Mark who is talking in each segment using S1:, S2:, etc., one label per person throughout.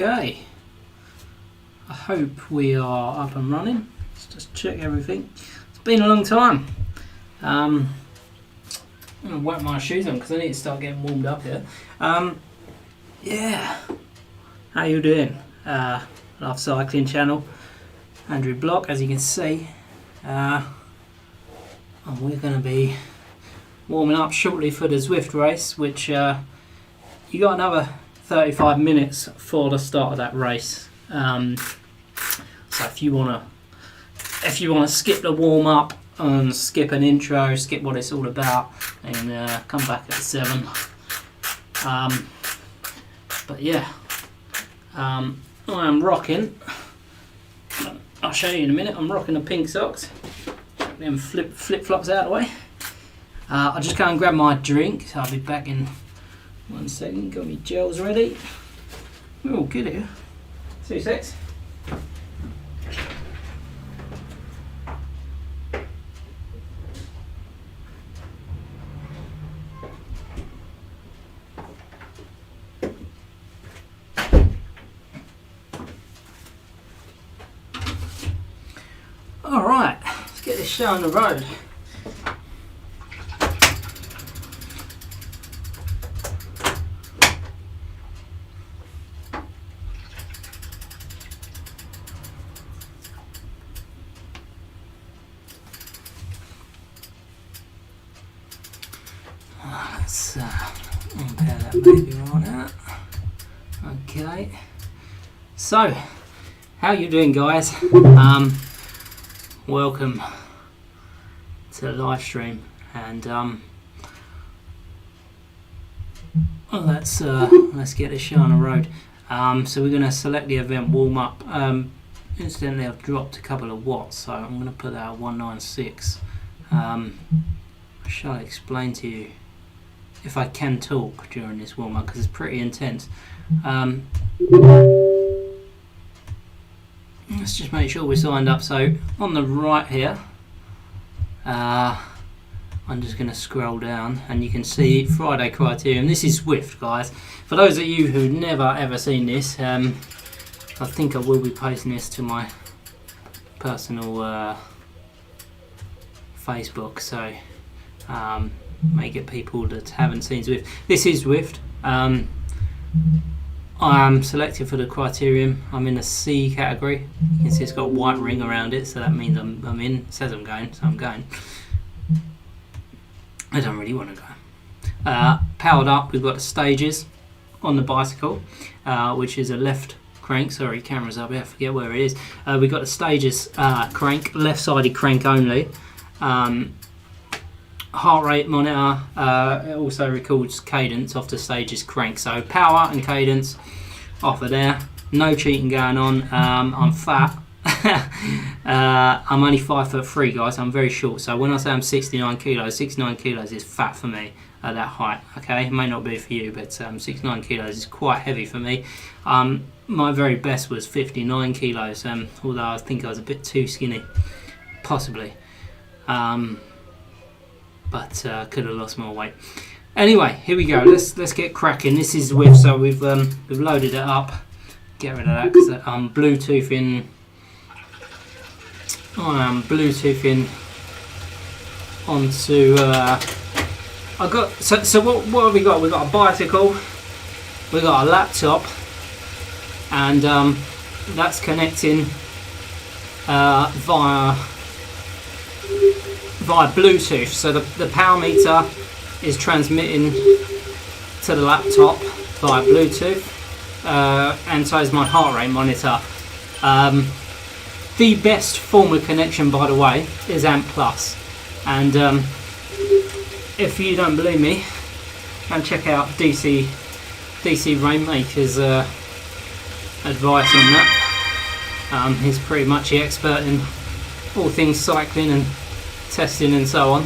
S1: Okay, I hope we are up and running. Let's just check everything. It's been a long time. I'm going to whack my shoes on because I need to start getting warmed up here. Yeah, how you doing? Love Cycling Channel, Andrew Block, as you can see. And we're going to be warming up shortly for the Zwift race, which you got another 35 minutes for the start of that race. So if you wanna skip the warm up and skip an intro, skip what it's all about, and come back at 7. But yeah, I am rocking. I'll show you in a minute. I'm rocking the pink socks. Them flip flops out of the way. I'll just go and grab my drink. I'll be back in 1 second. Got my gels ready. We're all good here. 2 secs. All right, let's get this show on the road. Let's unpair that baby right out. Okay. So, how you doing, guys? Welcome to the live stream, and let's get this show on the road. So we're going to select the event warm up. Incidentally, I've dropped a couple of watts, so I'm going to put that at 196. Shall I explain to you if I can talk during this warm up, because it's pretty intense. Let's just make sure we're signed up. So on the right here, I'm just going to scroll down and you can see Friday Criterium. This is Zwift, guys. For those of you who've never ever seen this, I think I will be posting this to my personal Facebook, so may get people that haven't seen Zwift. This is Zwift. I'm selected for the Criterium. I'm in the C category. You can see it's got a white ring around it, so that means I'm in. It says I'm going, so I'm going. I don't really want to go. Powered up, we've got the stages on the bicycle, which is a left crank. Sorry, camera's up here, I forget where it is. We've got the stages crank, left-sided crank only. Heart rate monitor, it also records cadence off the stages crank. So power and cadence off of there. No cheating going on. I'm fat. I'm only 5'3", guys. I'm very short. So when I say I'm 69 kilos, 69 kilos is fat for me at that height. Okay, it may not be for you, but 69 kilos is quite heavy for me. My very best was 59 kilos. Although I think I was a bit too skinny, possibly. But could have lost more weight. Anyway, here we go. Let's get cracking. This is Zwift, so we've loaded it up. Get rid of that because I'm Bluetoothing. I am Bluetoothing onto. I got so what have we got? We've got a bicycle. We've got a laptop, and that's connecting via Bluetooth. So the power meter is transmitting to the laptop via Bluetooth, and so is my heart rate monitor. The best form of connection, by the way, is AMP+. And if you don't believe me, go and check out DC Rainmaker's advice on that. He's pretty much the expert in all things cycling and testing and so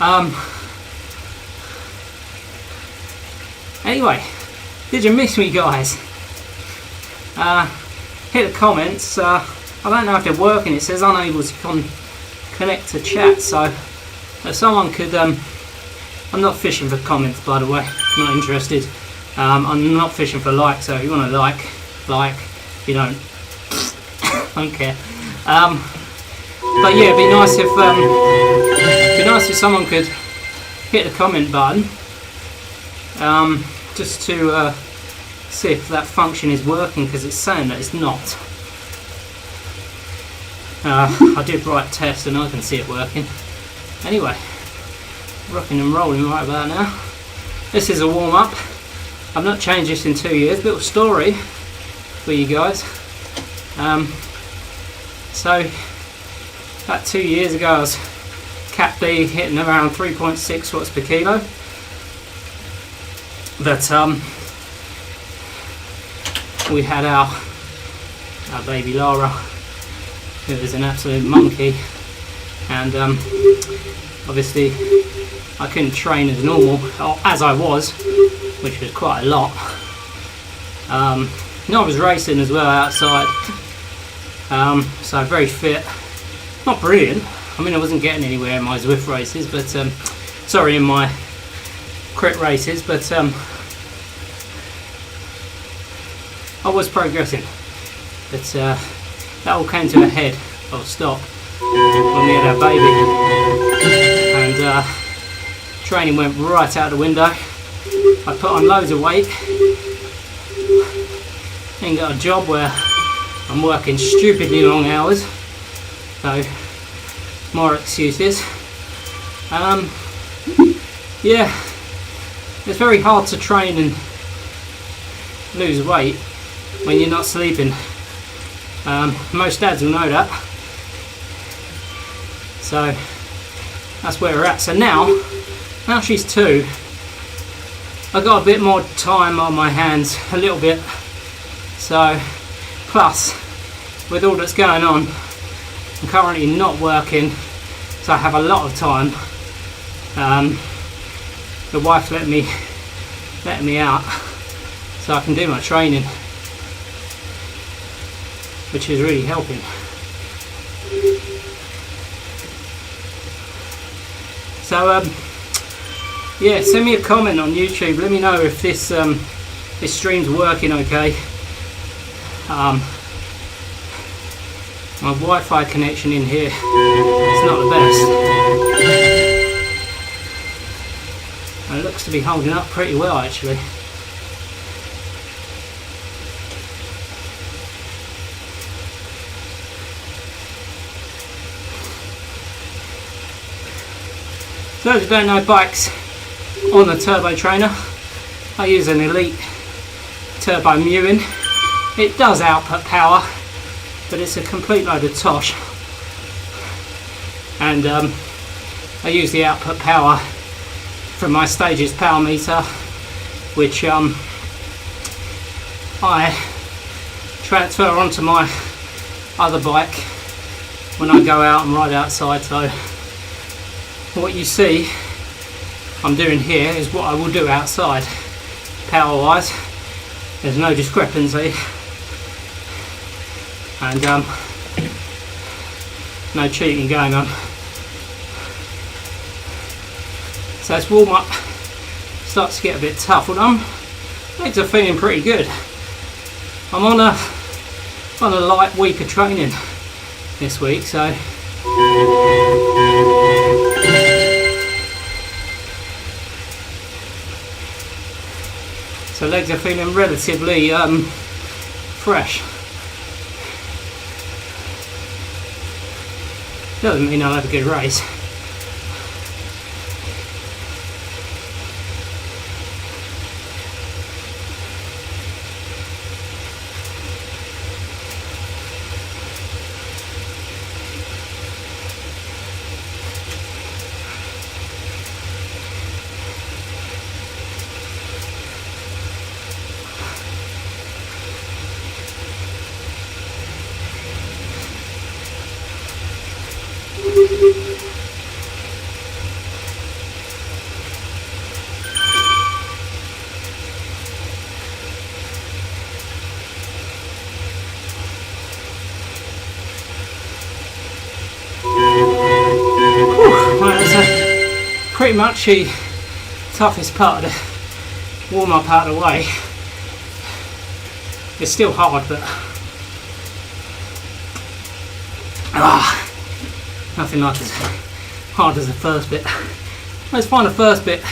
S1: on. Anyway, did you miss me, guys? Hit the comments. I don't know if they're working. It says unable to connect to chat, so if someone could I'm not fishing for comments, by the way, not interested. I'm not fishing for likes, so if you want to like, if you don't, don't care. But yeah, it'd be nice if someone could hit the comment button, just to see if that function is working, because it's saying that it's not. I did write test and I can see it working. Anyway, rocking and rolling right about now. This is a warm up. I've not changed this in 2 years. Little story for you guys. So about 2 years ago I was Cat B hitting around 3.6 watts per kilo. But we had our baby Lara, who was an absolute monkey, and obviously I couldn't train as normal, or as I was, which was quite a lot. I was racing as well outside, so very fit, not brilliant. I mean, I wasn't getting anywhere in my Zwift races, but sorry, in my crit races, but I was progressing. But that all came to a head, or stop, when we had our baby, and training went right out the window. I put on loads of weight and got a job where I'm working stupidly long hours, so more excuses. Yeah, it's very hard to train and lose weight when you're not sleeping. Most dads will know that. So that's where we're at. So now she's 2, I got a bit more time on my hands, a little bit. So plus, with all that's going on, I'm currently not working, so I have a lot of time. The wife let me out, so I can do my training, which is really helping. So yeah, send me a comment on YouTube. Let me know if this this stream's working okay. My Wi-Fi connection in here is not the best. It looks to be holding up pretty well, actually. For those who don't know bikes, on the turbo trainer, I use an Elite turbo mewing. It does output power, but it's a complete load of tosh. And I use the output power from my Stages power meter, which I transfer onto my other bike when I go out and ride outside. So what you see I'm doing here is what I will do outside, power wise. There's no discrepancy, and no cheating going on. So this warm up starts to get a bit tough. Well, legs are feeling pretty good. I'm on a light week of training this week, so legs are feeling relatively fresh. Doesn't mean I'll have a good race. Pretty much the toughest part of warm up out of the way. It's still hard, but nothing like as hard as the first bit. I just find the first bit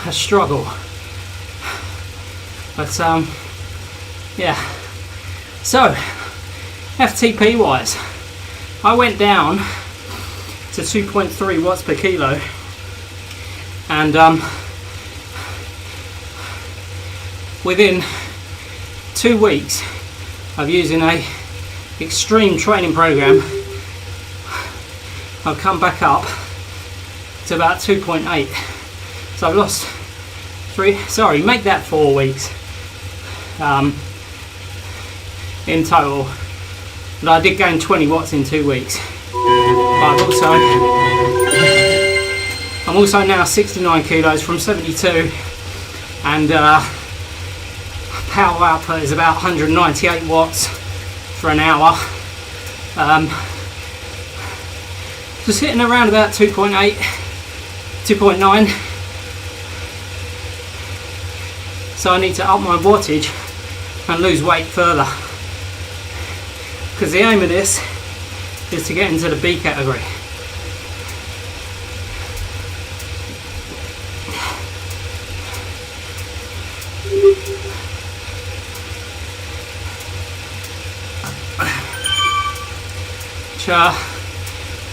S1: a struggle, but yeah. So FTP wise, I went down to 2.3 watts per kilo, and within 2 weeks of using a extreme training program, I've come back up to about 2.8. So I've lost make that 4 weeks in total. But I did gain 20 watts in 2 weeks. But I'm also now 69 kilos from 72, and power output is about 198 watts for an hour. Just hitting around about 2.8, 2.9. So I need to up my wattage and lose weight further, because the aim of this is to get into the B category.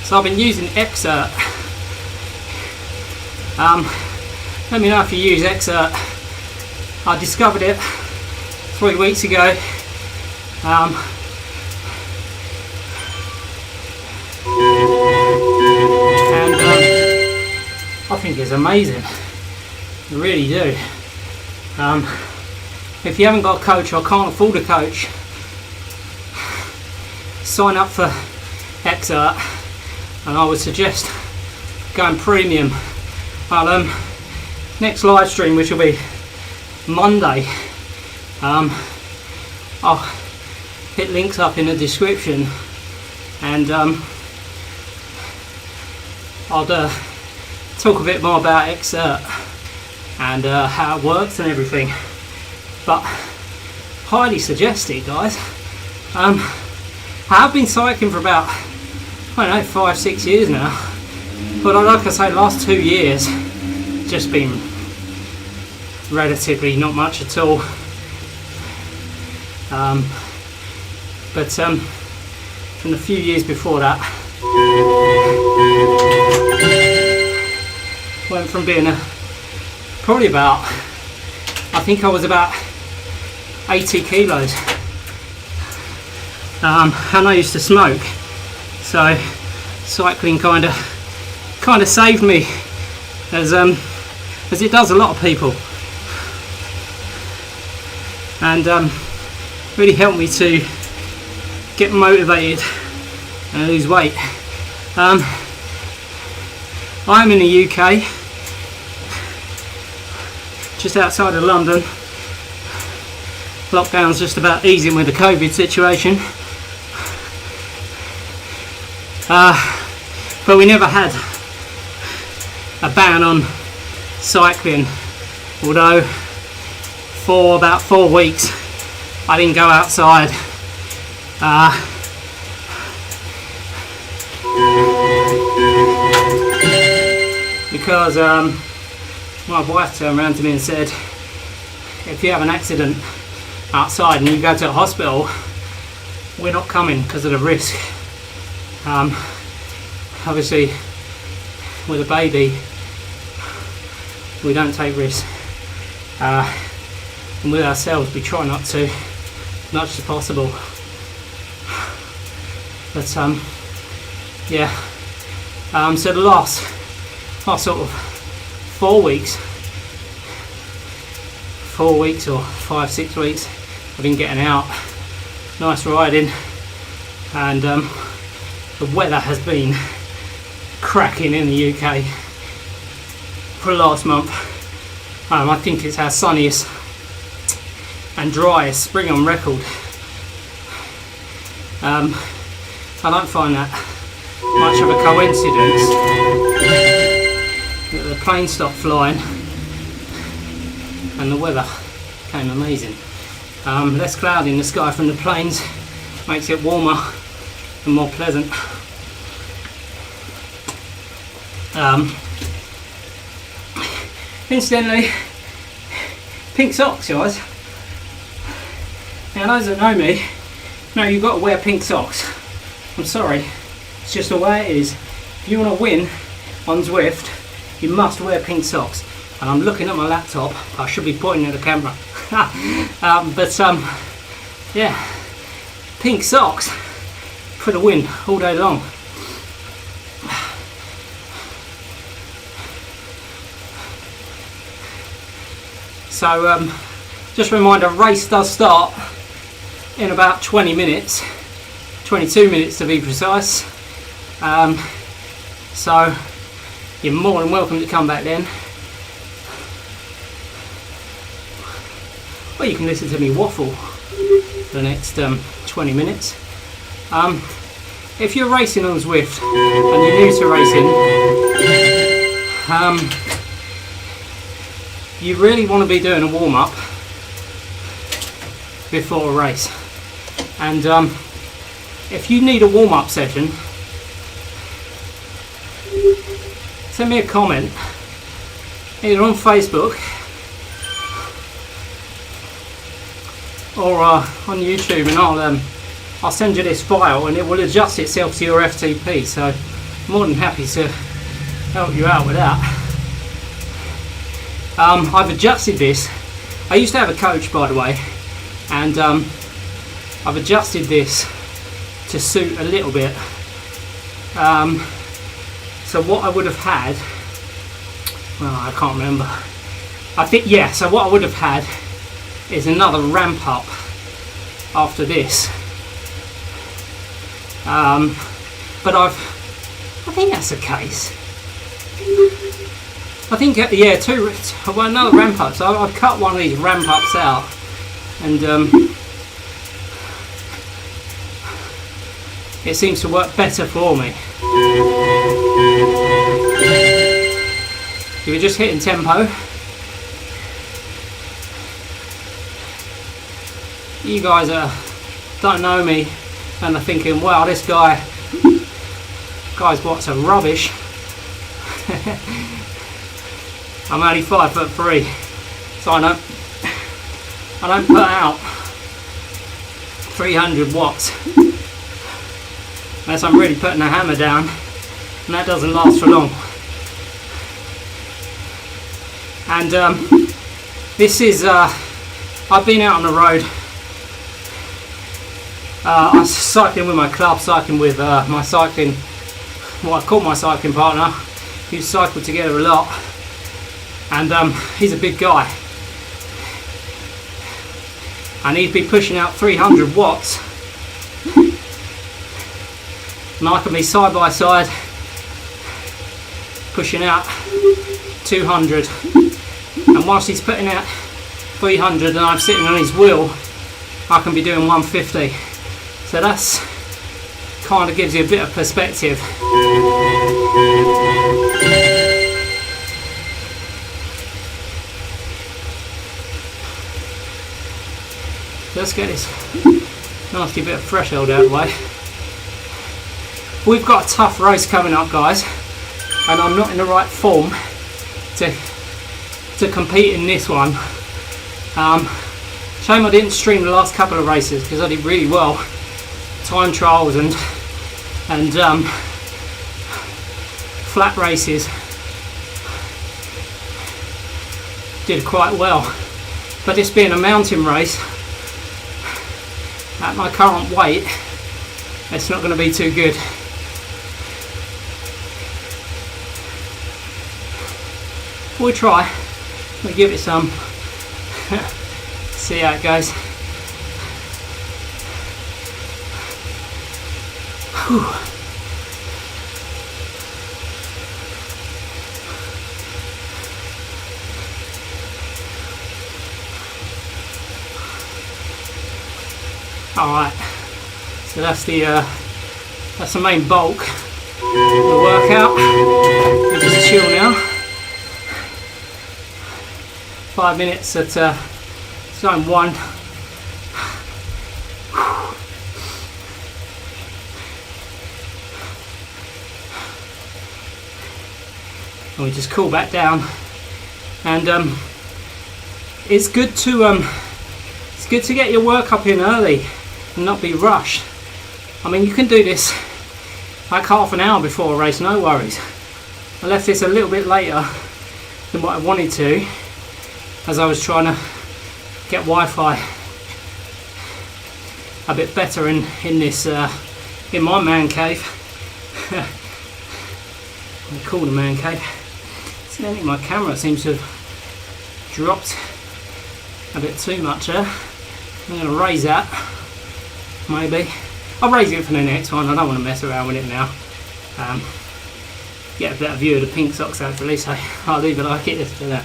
S1: So I've been using Exert. Let me know if you use Exert. I discovered it 3 weeks ago. And I think it's amazing. I really do. If you haven't got a coach or can't afford a coach, sign up for Exert, and I would suggest going premium. Next live stream, which will be Monday, I'll hit links up in the description, and I'll talk a bit more about Exert and how it works and everything. But highly suggest it, guys. I have been cycling for about, I don't know, 5-6 years now, but like I say, last 2 years just been relatively not much at all. But in the few years before that, went from being probably about, I think I was about 80 kilos, and I used to smoke, so cycling kind of saved me, as it does a lot of people, and really helped me to get motivated and lose weight. I'm in the UK, just outside of London. Lockdown's just about easing with the COVID situation. But we never had a ban on cycling, although for about 4 weeks I didn't go outside. Because my wife turned around to me and said, if you have an accident outside and you go to the hospital, we're not coming because of the risk. Obviously with a baby we don't take risks, and with ourselves we try not to, as much as possible. But yeah, so the last sort of 4 weeks or 5-6 weeks I've been getting out, nice riding, and the weather has been cracking in the UK for the last month. I think it's our sunniest and driest spring on record. I don't find that much of a coincidence that the plane stopped flying and the weather came amazing. Less cloudy in the sky from the plains makes it warmer and more pleasant. Incidentally, pink socks, guys. Now those that know me know you've got to wear pink socks. I'm sorry, it's just the way it is. If you want to win on Zwift, you must wear pink socks. And I'm looking at my laptop, I should be pointing at the camera. Yeah, pink socks for the win all day long. So just a reminder, race does start in about 20 minutes, 22 minutes to be precise. So you're more than welcome to come back then. Or you can listen to me waffle for the next 20 minutes. If you're racing on Zwift and you're new to racing, you really want to be doing a warm-up before a race. And if you need a warm-up session, send me a comment either on Facebook or on YouTube, and I'll send you this file and it will adjust itself to your FTP. So I'm more than happy to help you out with that. I've adjusted this. I used to have a coach, by the way, and I've adjusted this to suit a little bit. So what I would have had, well, I can't remember. I think, yeah, so what I would have had is another ramp up after this. But I think that's the case. I think, yeah, well, another ramp up. So I've cut one of these ramp ups out, and it seems to work better for me. You were just hitting tempo. You guys don't know me and are thinking, wow, this guy's what's a rubbish. I'm only 5'3", so I don't put out 300 watts unless I'm really putting a hammer down, and that doesn't last for long. And this is I've been out on the road. I was cycling with my club, cycling with what I call my cycling partner. We cycle together a lot, and he's a big guy, and he'd be pushing out 300 watts, and I can be side by side pushing out 200, and whilst he's putting out 300 and I'm sitting on his wheel, I can be doing 150. So that's kind of gives you a bit of perspective. Let's get this nasty bit of threshold out of the way. We've got a tough race coming up, guys, and I'm not in the right form to compete in this one. Shame I didn't stream the last couple of races because I did really well. Time trials and flat races did quite well, but this being a mountain race at my current weight, it's not going to be too good. We'll try. We'll give it some. See how it goes. Whew. All right, so that's the main bulk of the workout. We'll just chill now. 5 minutes at zone 1. And we just cool back down, and it's good to get your work up in early and not be rushed. I mean, you can do this like half an hour before a race, no worries. I left this a little bit later than what I wanted to, as I was trying to get Wi-Fi a bit better in this in my man cave. I call it a man cave. Incidentally, my camera seems to have dropped a bit too much there. I'm going to raise that, maybe. I'll raise it for the next one. I don't want to mess around with it now. Get a better view of the pink socks hopefully, so I'll leave it like it is for that.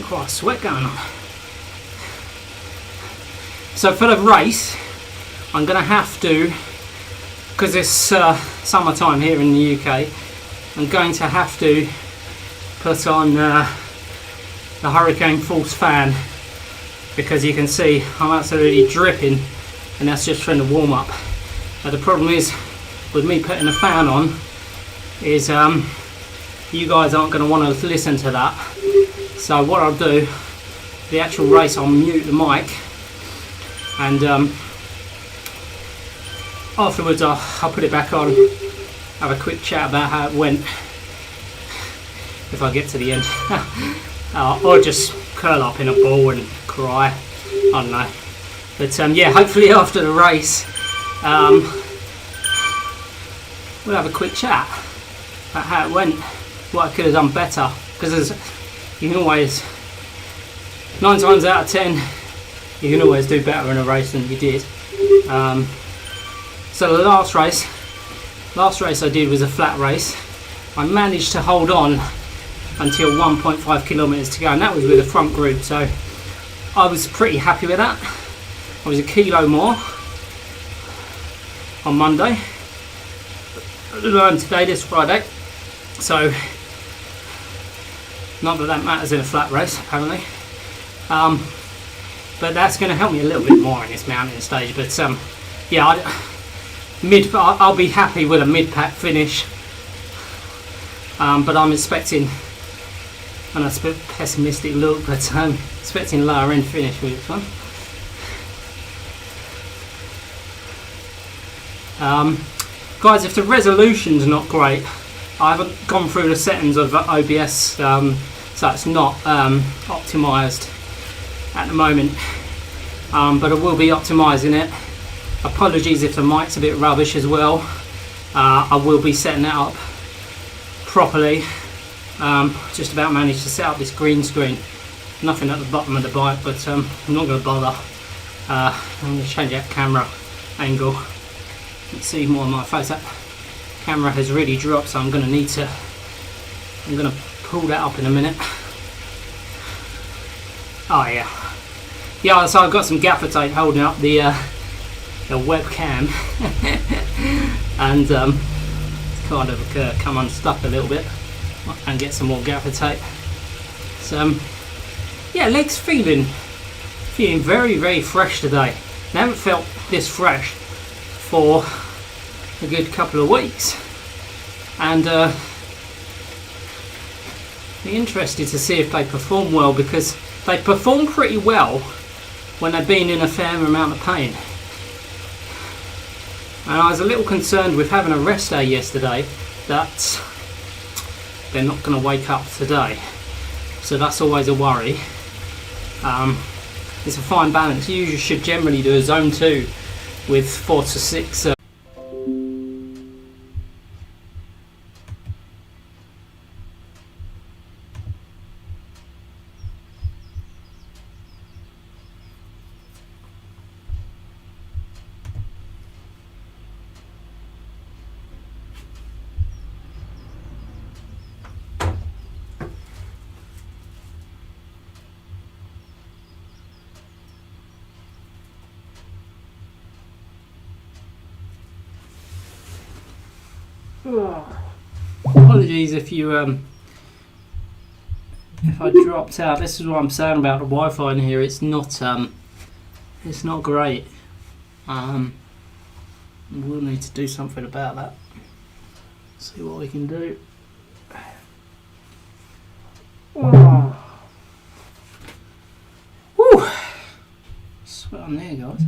S1: Quite a sweat going on. So for the race, I'm going to have to, because it's summertime here in the UK, I'm going to have to put on the Hurricane Force fan, because you can see I'm absolutely dripping, and that's just from the warm up. But the problem is with me putting the fan on is you guys aren't going to want to listen to that. So what I'll do, the actual race, I'll mute the mic, and afterwards I'll put it back on, have a quick chat about how it went if I get to the end. Or just curl up in a ball and cry, I don't know. But yeah, hopefully after the race we'll have a quick chat about how it went, what I could have done better, because you can always, 9 times out of 10, you can always do better in a race than you did. So the last race I did was a flat race. I managed to hold on until 1.5 kilometers to go, and that was with a front group, so I was pretty happy with that. I was a kilo more on Monday, today, this Friday, so not that matters in a flat race apparently, but that's going to help me a little bit more in this mountain stage. But yeah, I'll be happy with a mid-pack finish, but I'm expecting, and that's a bit pessimistic look, but expecting lower end finish with this one. Guys, if the resolution's not great, I haven't gone through the settings of OBS, so it's not optimised at the moment, but I will be optimising it. Apologies if the mic's a bit rubbish as well. I will be setting that up properly. Just about managed to set up this green screen. Nothing at the bottom of the bike, but I'm not going to bother. I'm going to change that camera angle. Let's see more of my face. That camera has really dropped, so I'm going to pull that up in a minute. Oh yeah, so I've got some gaffer tape holding up the webcam, and it's kind of come unstuck a little bit, and get some more gaffer tape. So yeah, legs feeling very, very fresh today. I haven't felt this fresh for a good couple of weeks, and be interested to see if they perform well, because they perform pretty well when they've been in a fair amount of pain. And I was a little concerned with having a rest day yesterday that they're not going to wake up today, so that's always a worry. It's a fine balance. You should generally do a zone 2 with 4 to 6 apologies if you if I dropped out. This is what I'm saying about the Wi-Fi in here. It's not great. We'll need to do something about that. See what we can do. Oh. Woo! Sweat on there, guys.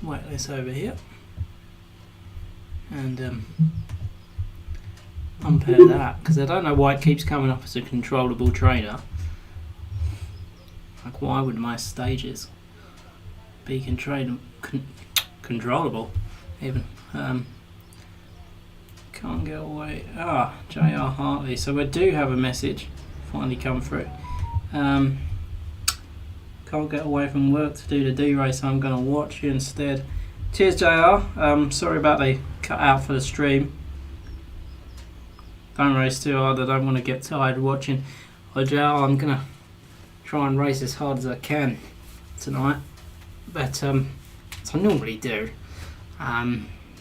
S1: Whack this over here. And unpair that, because I don't know why it keeps coming up as a controllable trainer. Like, why would my stages be controllable even? Can't get away. J.R. Hartley. So we do have a message finally come through. Can't get away from work to do the D-race, so I'm going to watch you instead. Cheers, JR. Sorry about the cut out for the stream. Don't race too hard. I don't want to get tired watching. JR, I'm going to try and race as hard as I can tonight. But as I normally do.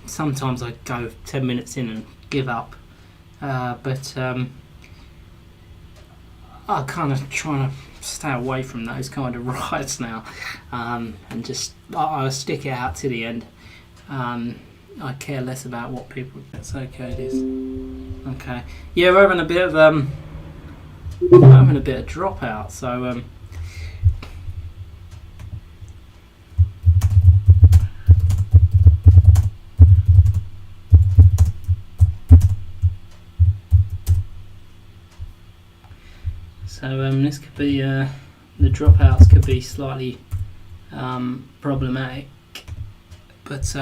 S1: Sometimes I go 10 minutes in and give up. But I'm kind of trying to stay away from those kind of rides now, and just I'll stick it out to the end. I care less about what people. That's okay. It is okay. Yeah, we're having a bit of dropout. So this could be the dropouts could be slightly problematic, but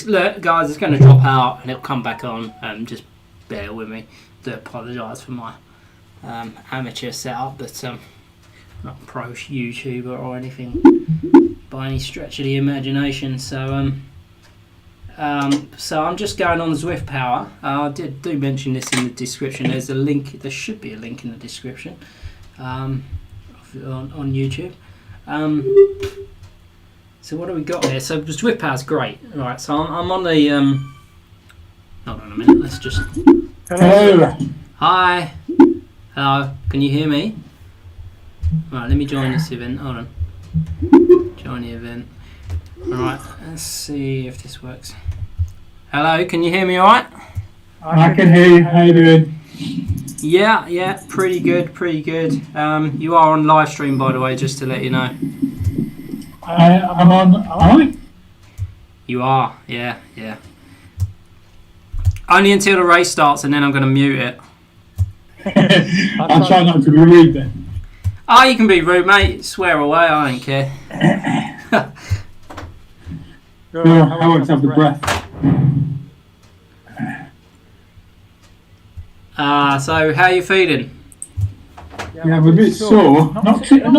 S1: look, guys, it's going to drop out and it'll come back on. Just bear with me. Do apologise for my amateur setup, but not a pro YouTuber or anything by any stretch of the imagination. So so I'm just going on Zwift Power. I do mention this in the description. There's a link. There should be a link in the description on YouTube. So what do we got here? So Zwift Power's great. Right. So I'm on the. Hold on a minute. Let's just.
S2: Hello.
S1: Hi. Hello. Can you hear me? Right. Let me join this event. Hold on. Join the event. Alright, let's see if this works. Hello, can you hear me alright?
S2: I can hear you. How you doing?
S1: Yeah, pretty good. You are on live stream, by the way, just to let you know.
S2: I'm on. Am I?
S1: You are, yeah. Only until the race starts, and then I'm going to mute it.
S2: I'll try not to be rude then.
S1: Oh, you can be rude, mate. Swear away, I don't care.
S2: I want to have the breath.
S1: So how are you feeling?
S2: Yeah, I'm a bit sore. Not as bad as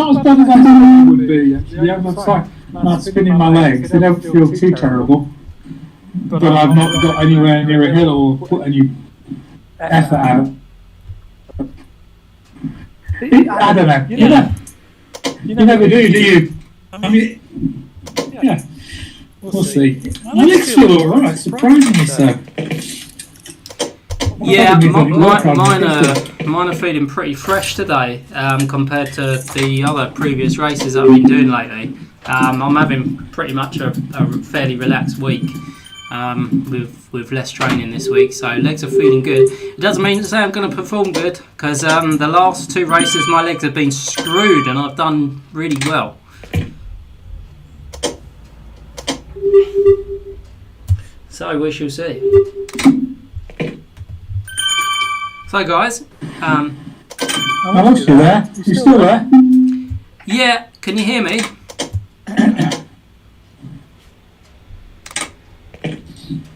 S2: I thought it would be. Yeah, it's like spinning my legs. They don't feel too terrible. But I've not got anywhere near a hill or put any effort out. I don't know. You never do you? I mean, yeah. We'll see. My legs feel alright, surprisingly so.
S1: Yeah, mine are feeling pretty fresh today compared to the other previous races I've been doing lately. I'm having pretty much a fairly relaxed week with less training this week, so legs are feeling good. It doesn't mean to say I'm going to perform good, because the last two races my legs have been screwed and I've done really well. So we shall see. So guys,
S2: I lost you there. You still there?
S1: Yeah, can you hear me?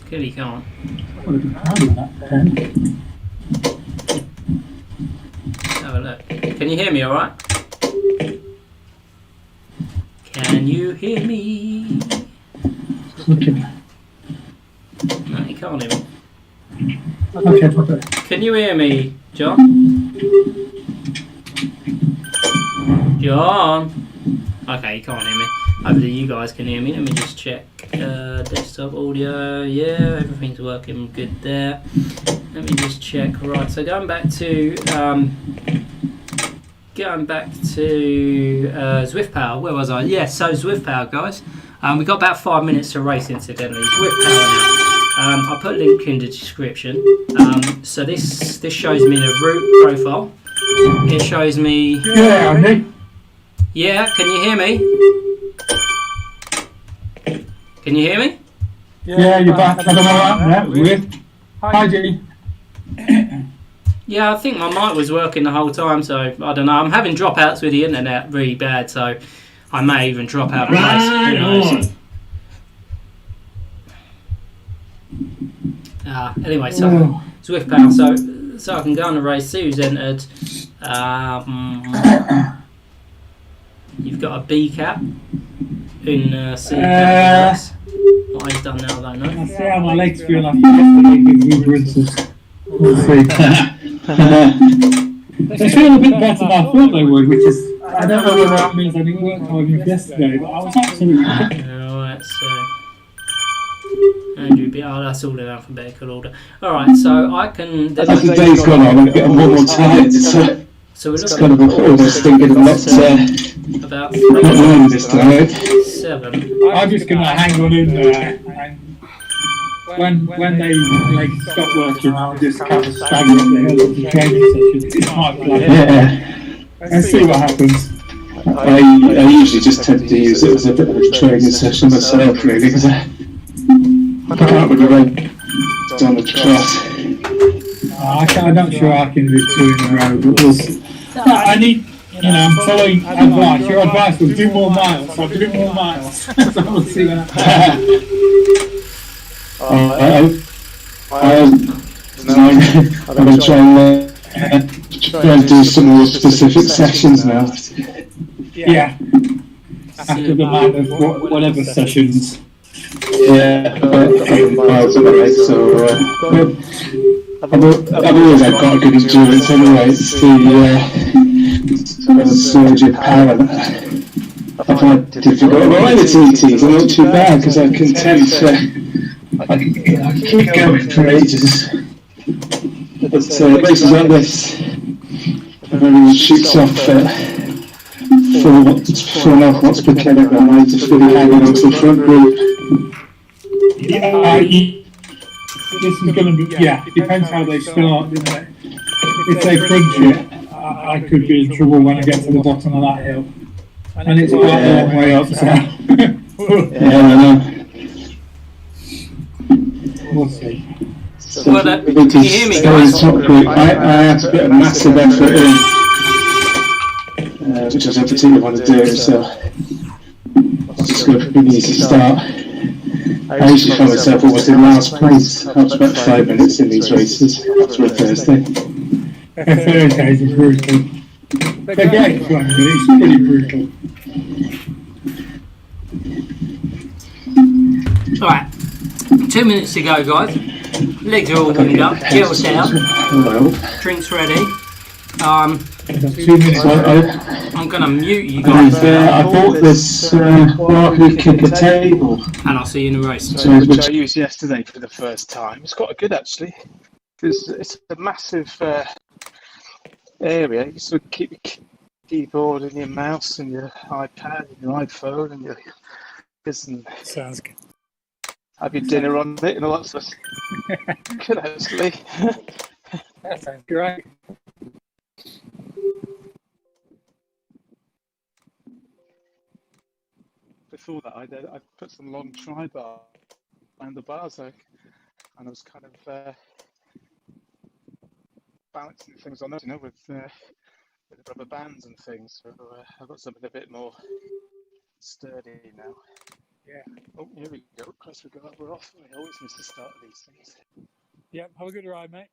S1: Clearly can't. Have a look. Can you hear me alright? Can you hear me? No, you can't hear me.
S2: Okay.
S1: Can you hear me, John? John? Okay, you can't hear me. Hopefully you guys can hear me. Let me just check desktop audio. Yeah, everything's working good there. Let me just check. Right, so going back to Zwift Power. Where was I? Yeah, so Zwift Power, guys. We got about 5 minutes to race, incidentally. Zwift Power now. I'll put a link in the description. So this shows me the route profile. It shows me.
S2: Yeah, Andy.
S1: Yeah, can you hear me? Can you hear me?
S2: Yeah, you're back. I don't know what happened there. It was weird. Hi, Jenny.
S1: Yeah, I think my mic was working the whole time, so I don't know. I'm having dropouts with the internet really bad, so I may even drop out of the race. Who knows? Anyway, so Zwift Power. So I can go on the race, see who's entered. You've got a B cap in C race. What he's done now, I don't know.
S2: I see how my legs feel after yesterday because we were into. We'll see. They feel a bit better than I thought they would, which is, I don't know whether that means I didn't work hard enough yesterday, but I was absolutely.
S1: Alright, so Andrew B. Oh, that's all in alphabetical order. Alright, so I can.
S3: As the day's gone on, I'm getting more tired.
S1: So we're
S3: it's
S1: looking
S3: kind of almost thinking I'm not
S1: about
S3: this tonight.
S1: 7.
S2: I'm just going to hang on in there. And when they stop working, I'll just kind of stagger up the hill of the training session. It's my plan.
S3: Yeah.
S2: And see what happens.
S3: I usually just tend to use it as a bit of a training session myself, really, because I can't really run on the trot.
S2: I'm not sure I can do 2 in a row, but we'll see. I need, I'm following advice. Your advice was do more miles, so do more miles. So we'll see what happens. I'm going to try and do some more specific sessions now. Yeah. After the amount of whatever sessions.
S3: Yeah, miles on the race, so I've always had quite a good endurance anyway. It's the surge of power that I find difficult. Well, when it's ETs, I'm not too bad because I can tend to I can keep going for ages. But races like this, when everyone shoots off for an off what's becoming, I might just really hang on to the front group. This is going to be, it depends how they start, doesn't it? If they crunch it, I could be in trouble when I get to the bottom of that hill. And it's quite a long way up, so. Yeah, I know.
S2: We'll see.
S3: So
S1: Well, can you hear me, guys?
S3: Top group, I had to put a massive effort in, which I don't particularly want to do, so I'll just go for an easy start. I usually find myself almost in last place after about 5 minutes in these races after a Thursday.
S2: Thursdays are brutal. They're great fun, but it's pretty brutal.
S1: Alright, 2 minutes to go, guys. Legs are all warmed up, gels down, drinks ready.
S2: 2 minutes.
S1: I'm going to mute you guys.
S3: I bought this Barkley kicker table.
S1: And I'll see you in the race.
S4: Which I used yesterday for the first time. It's quite good actually. It's a massive area. You sort of keep your keyboard and your mouse and your iPad and your iPhone and your
S2: Sounds good.
S4: have your dinner on it and all that stuff. Good actually.
S2: That sounds great.
S4: Before that, I put some long tri-bar around the bars, and I was kind of balancing things on it, with rubber bands and things. So I've got something a bit more sturdy now.
S2: Yeah.
S4: Oh, here we go. Chris, we're off. We always miss the start of these things.
S2: Yep. Have a good ride, mate.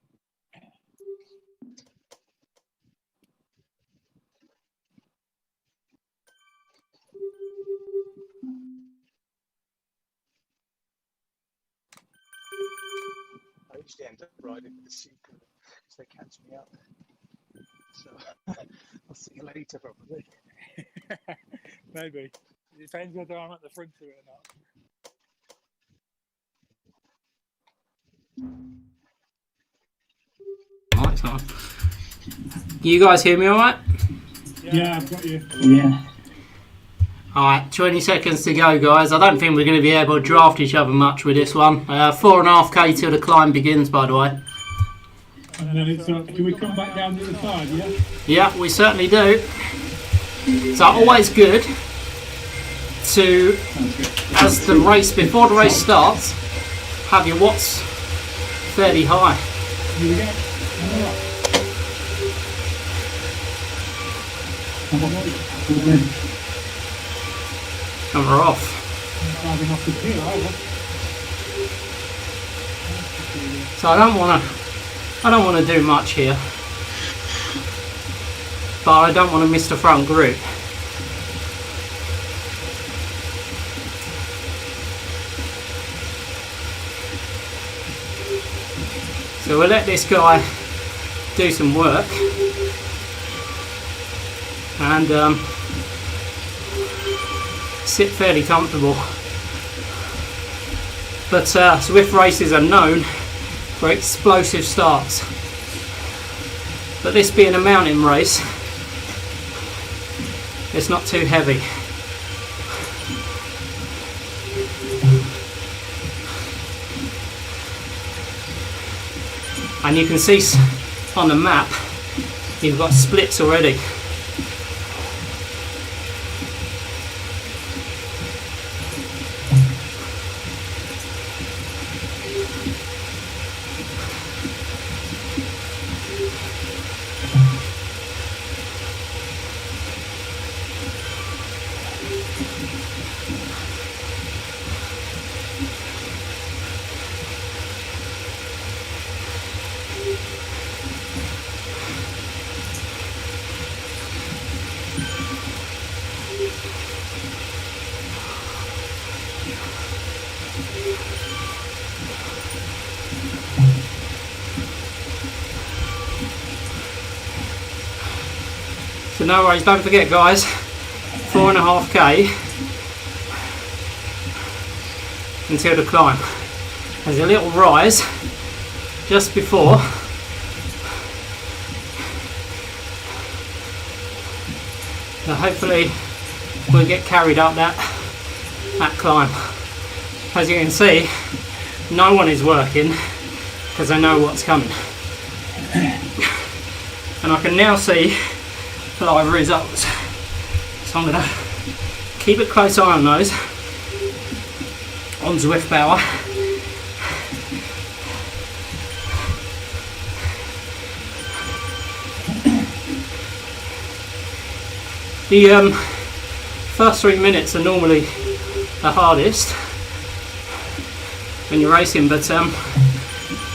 S4: I usually end up riding with the secret because they catch me up. So I'll see you later, probably.
S2: Maybe. depends whether I'm at the front of it or not.
S1: Mike's on. You guys hear me alright?
S2: Yeah, I've got you.
S3: Yeah.
S1: Alright, 20 seconds to go, guys. I don't think we're going to be able to draft each other much with this one. 4.5k till the climb begins, by the way.
S2: And then it's can we come back down to the side, yeah?
S1: Yeah, we certainly do. So always good to, as the race, before the race starts, have your watts fairly high.
S2: Here we go.
S1: And we're off.
S2: Driving off the hill,
S1: So I don't want to do much here, but I don't want to miss the front group. So we'll let this guy do some work, and sit fairly comfortable. But Zwift races are known for explosive starts, but this being a mountain race, it's not too heavy. And you can see on the map you've got splits already. So no worries, don't forget guys, 4.5k until the climb. There's a little rise just before, so hopefully we'll get carried up that climb. As you can see, no one is working because I know what's coming, and I can now see live results. So I'm going to keep a close eye on those on Zwift Power. The first 3 minutes are normally the hardest when you're racing, but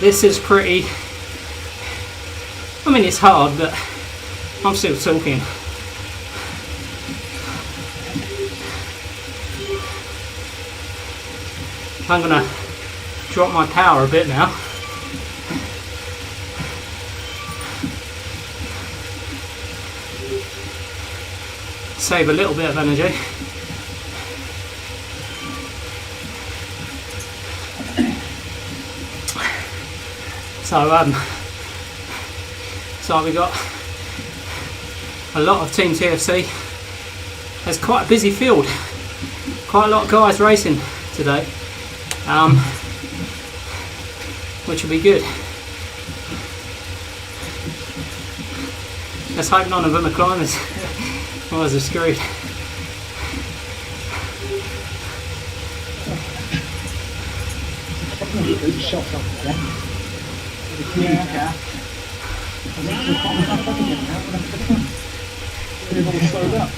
S1: this is pretty, I mean it's hard, but I'm still talking. I'm gonna drop my power a bit now. Save a little bit of energy. So we got a lot of Team TFC. There's quite a busy field. Quite a lot of guys racing today, which will be good. Let's hope none of them are climbers. Otherwise they're screwed.
S2: Yeah. Slowed up.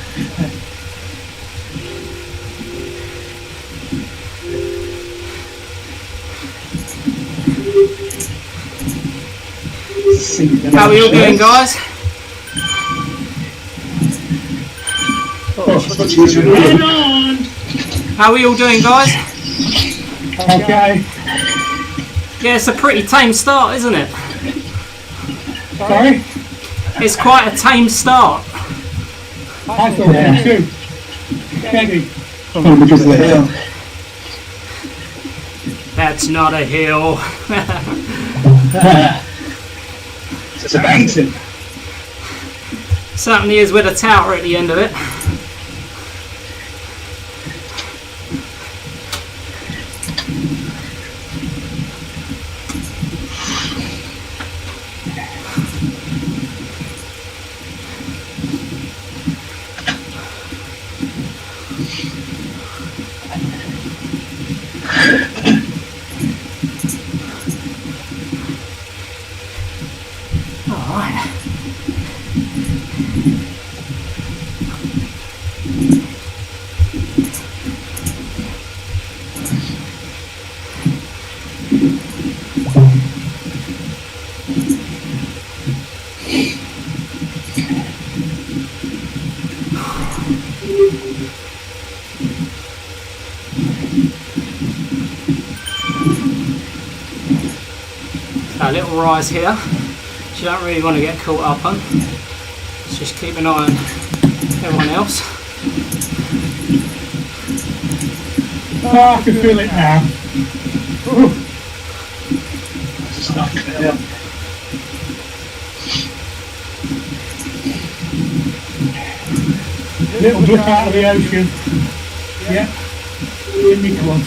S1: How are you all doing, guys?
S2: Right on.
S1: How are you all doing, guys?
S2: Okay.
S1: Yeah, it's a pretty tame start, isn't it?
S2: Sorry?
S1: It's quite a tame start.
S2: I thought so too. Steady.
S3: Probably because of the hill.
S1: That's not a hill.
S3: It's a mountain.
S1: Certainly is with a tower at the end of it. Alright. A little rise here, which you don't really want to get caught up on. Let's just keep an eye on everyone else.
S2: Oh, I can feel it now. Ooh.
S3: Just knocking it up.
S2: Little look out of the ocean. Yeah. Give me close.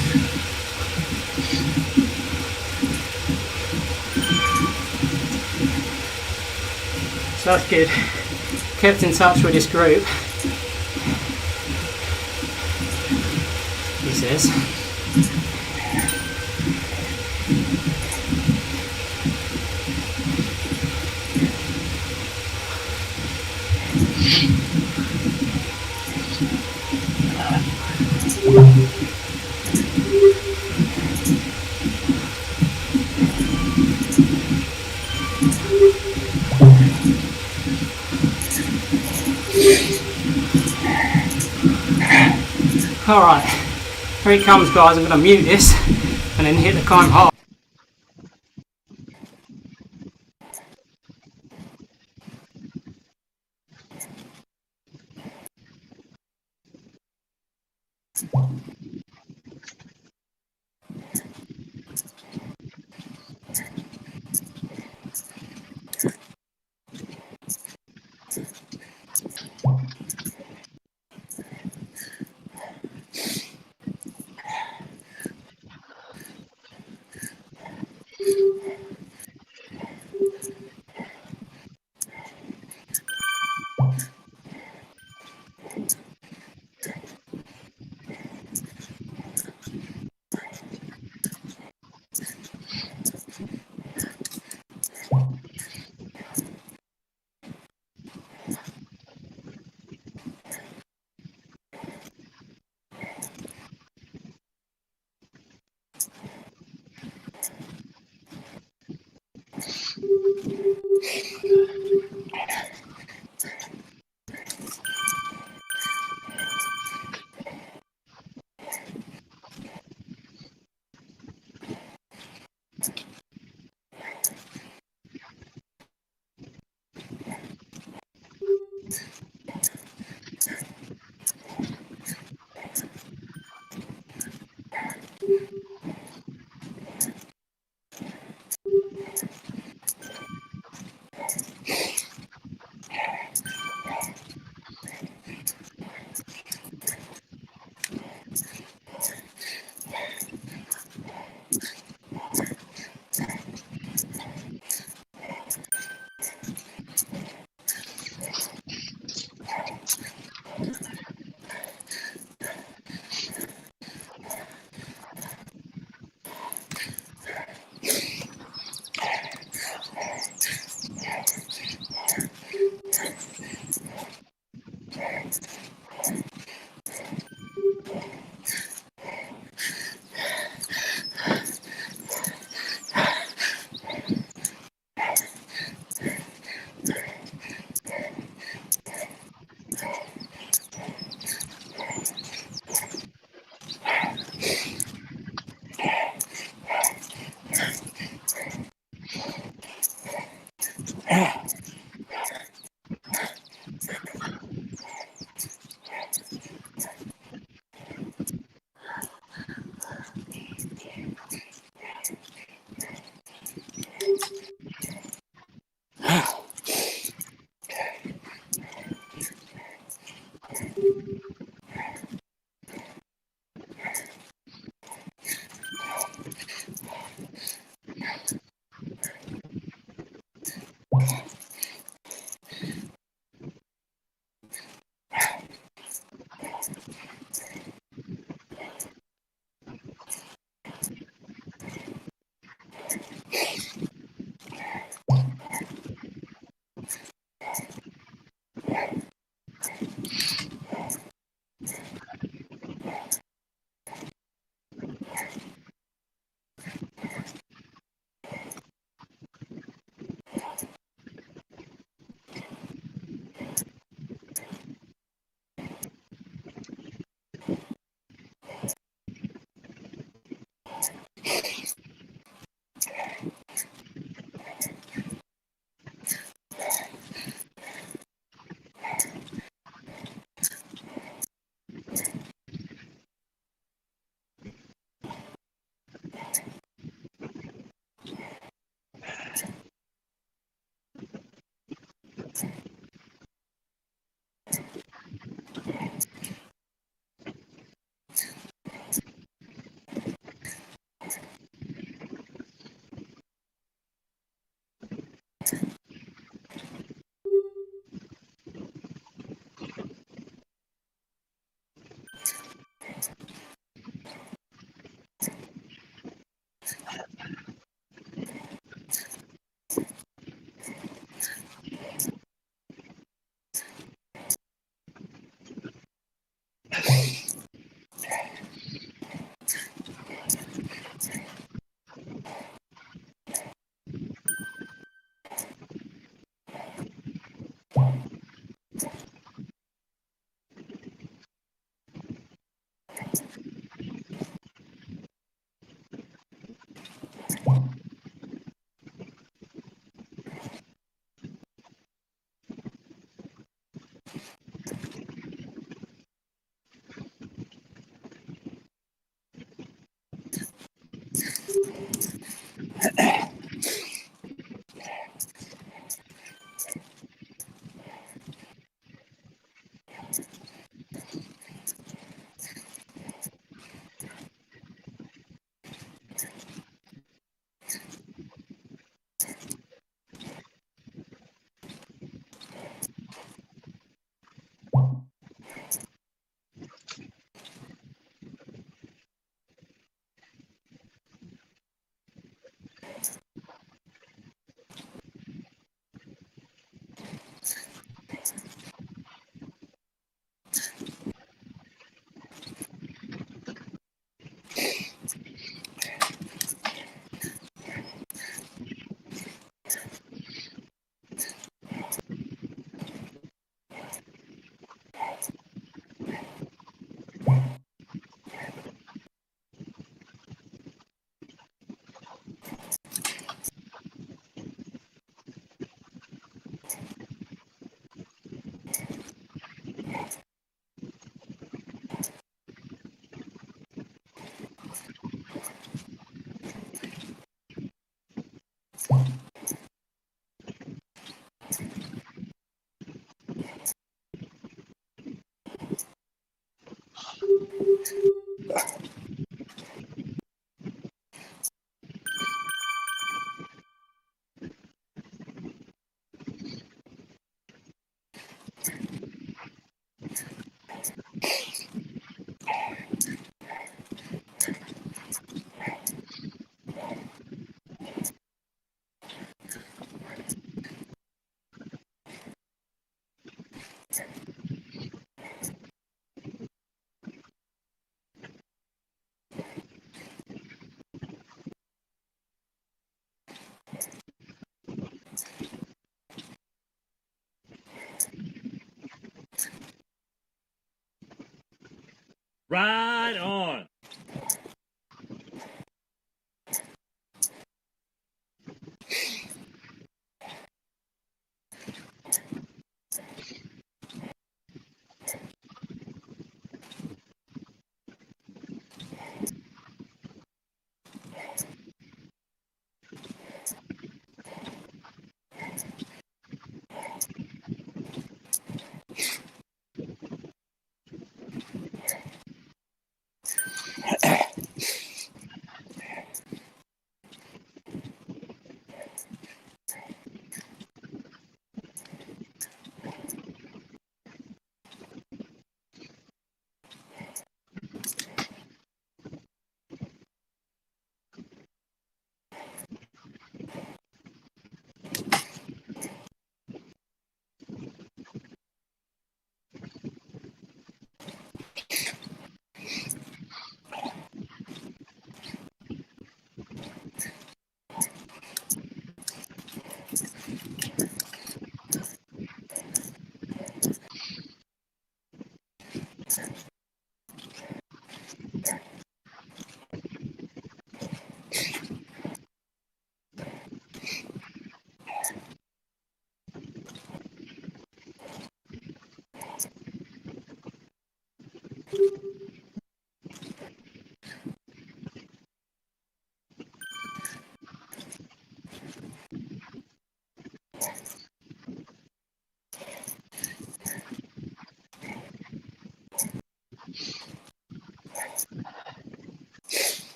S1: So that's good. Kept in touch with this group. He says. Alright, here it comes guys, I'm going to mute this and then hit the climb hard.
S5: Right on.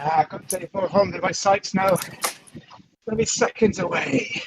S4: I've got 3400 by sights now. Gonna be seconds away.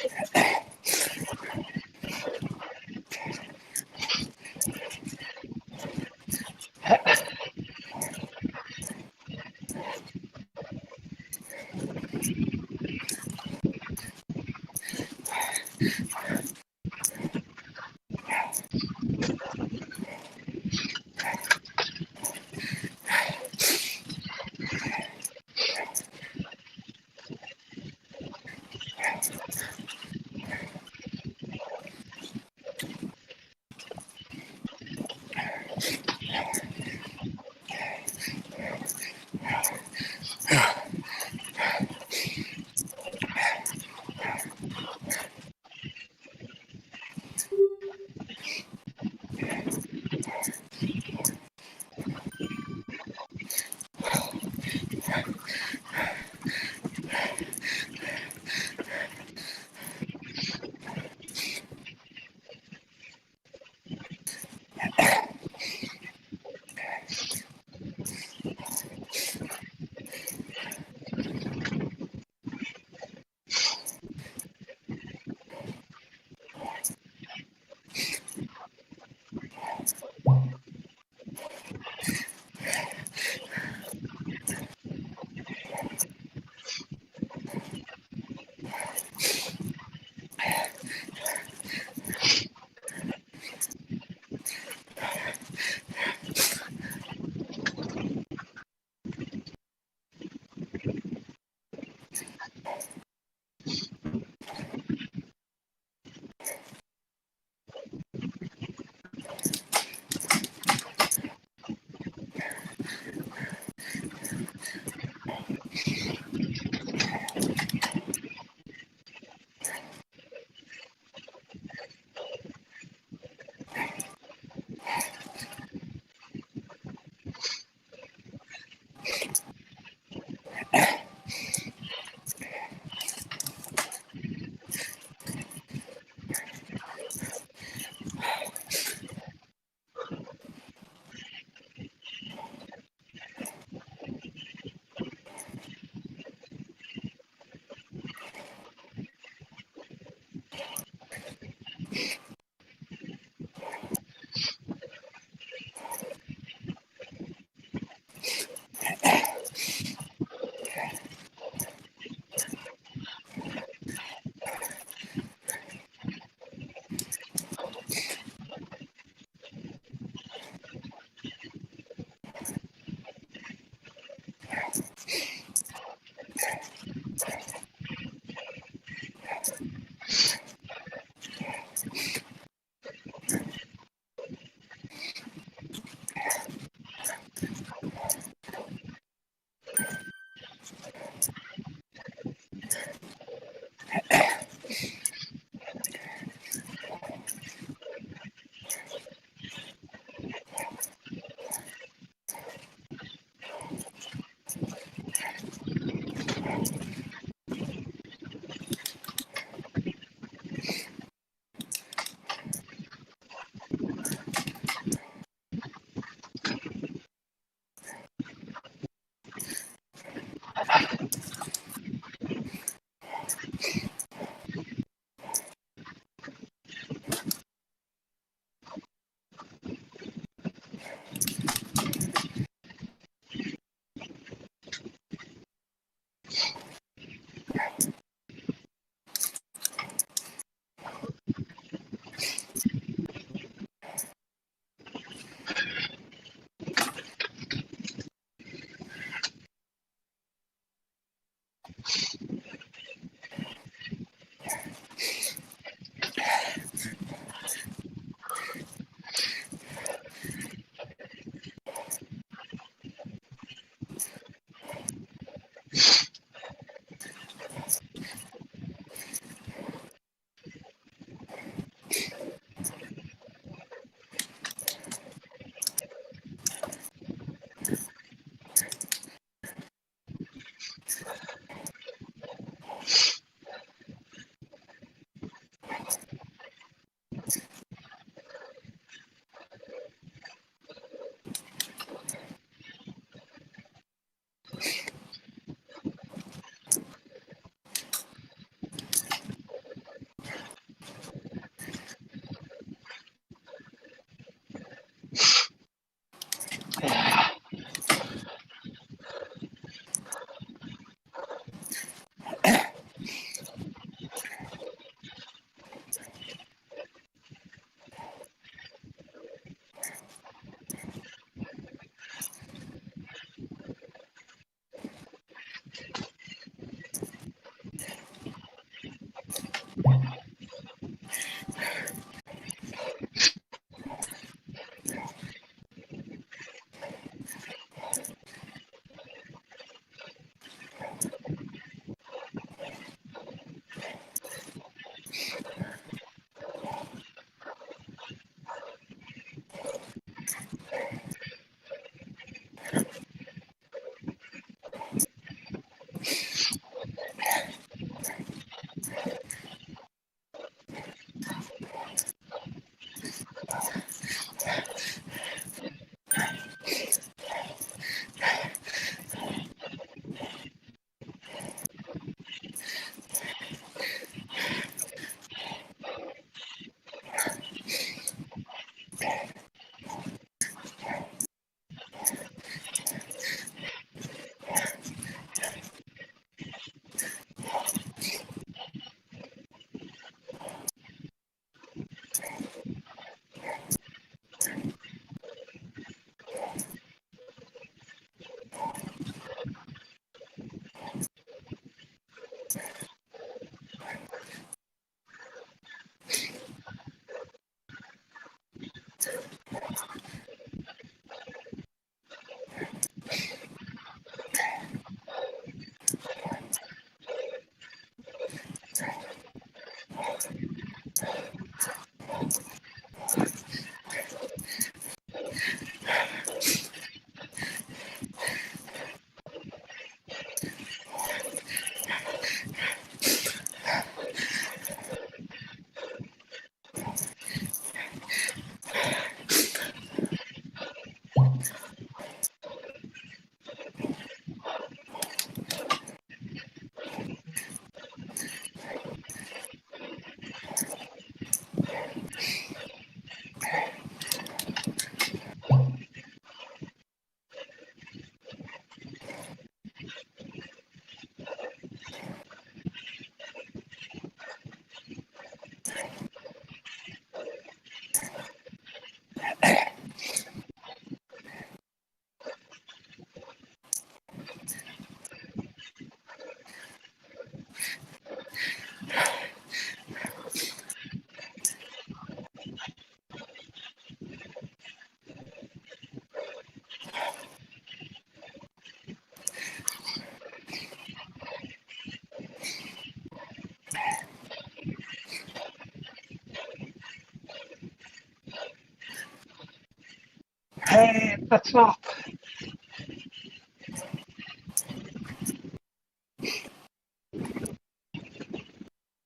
S4: Hey, the top.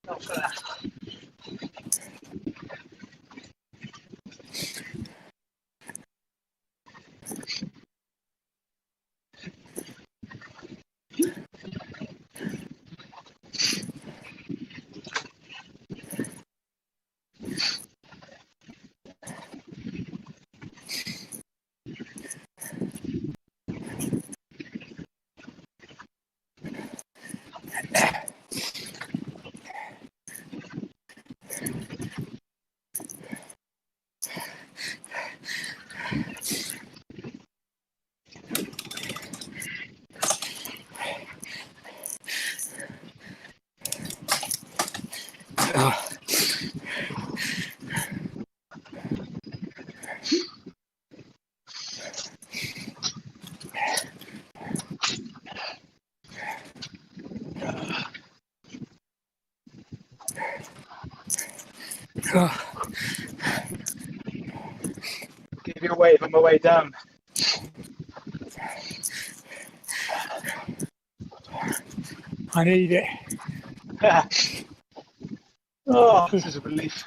S4: Not for that. Give you a wave on my way down.
S2: I need it.
S4: Oh, this is a relief.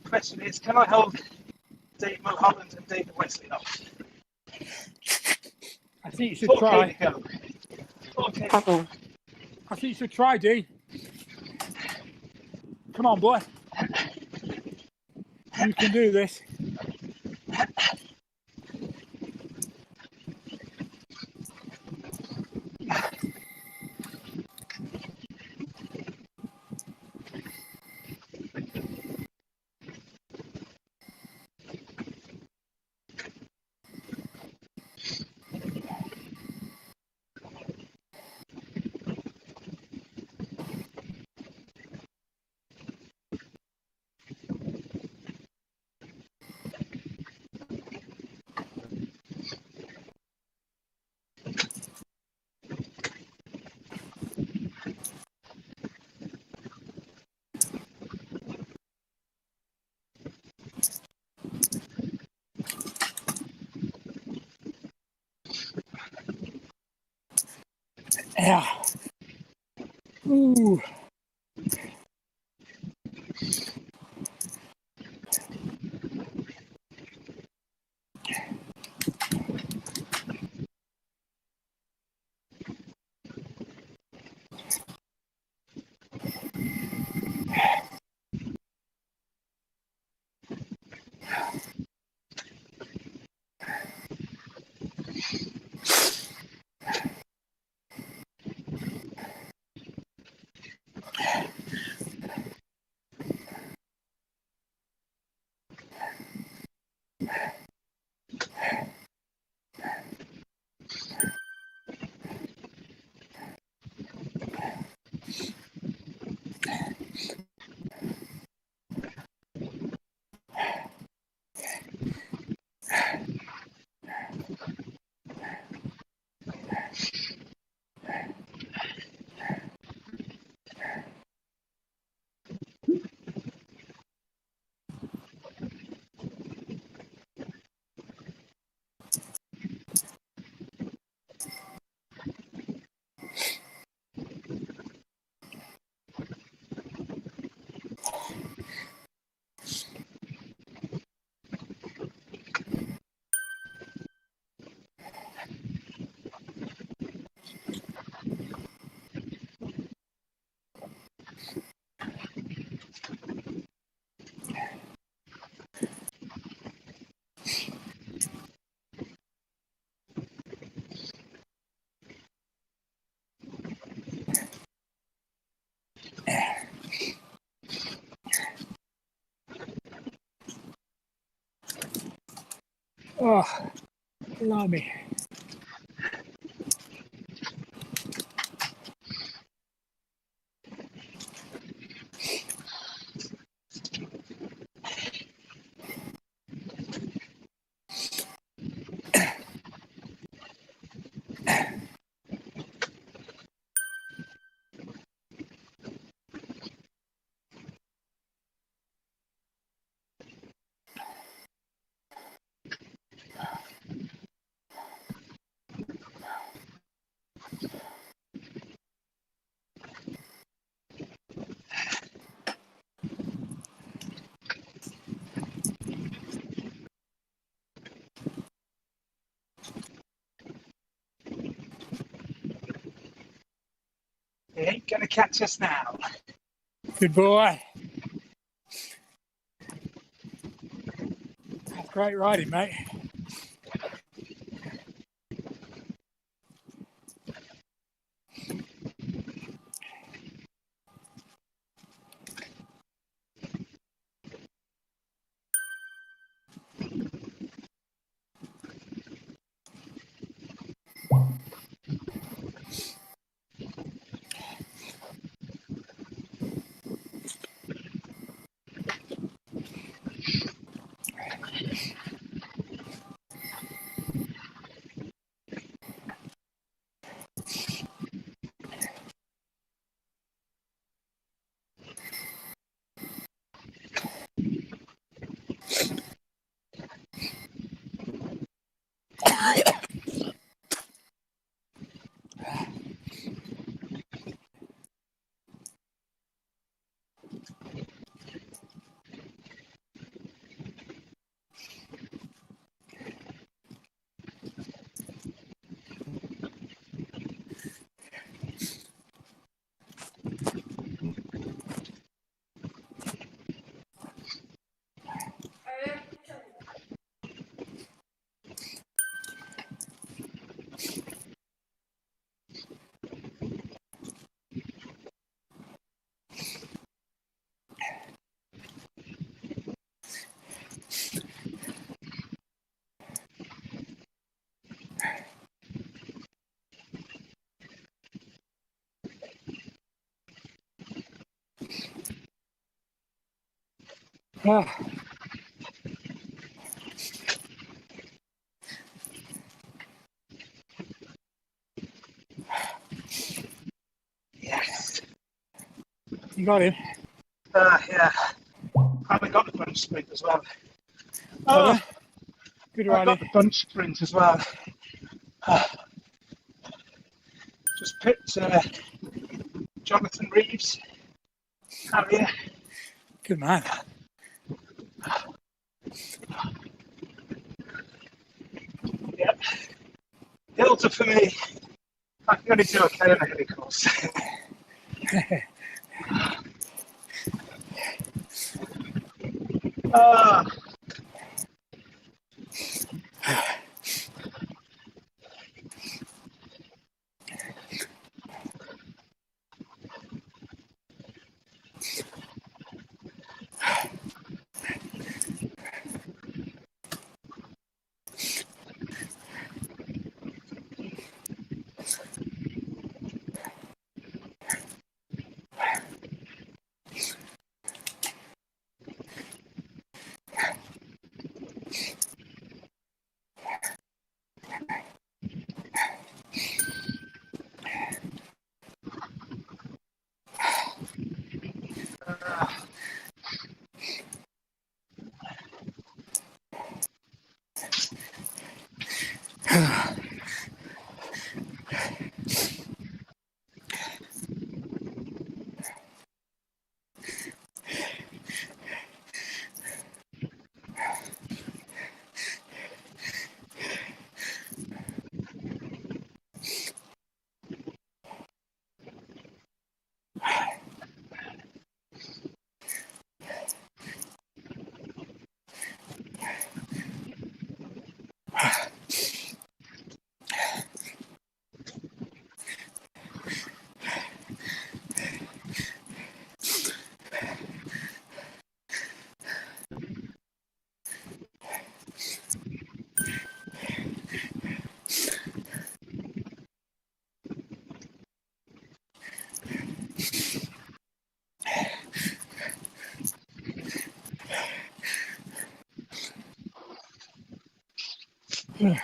S4: Question is, can I hold Dave Mulholland and David Wesley up?
S6: I think you should
S4: 4K
S6: try.
S4: to go. 4K.
S6: I think you should try, D. Come on, boy. You can do this. Yeah. Ooh. Oh, blimey.
S4: He ain't gonna catch us now.
S6: Good boy. That's great riding, mate. Oh,
S4: Yes.
S6: you got him.
S4: Yeah. And I got the bunch sprint as well.
S6: Well
S4: Oh,
S6: done. Good
S4: I got
S6: riding.
S4: the bunch sprint as well. Just picked Jonathan Reeves. How are you?
S6: Good man.
S4: Yep. Hills are for me. I can only do okay on a hilly course. Ah,
S6: Oh.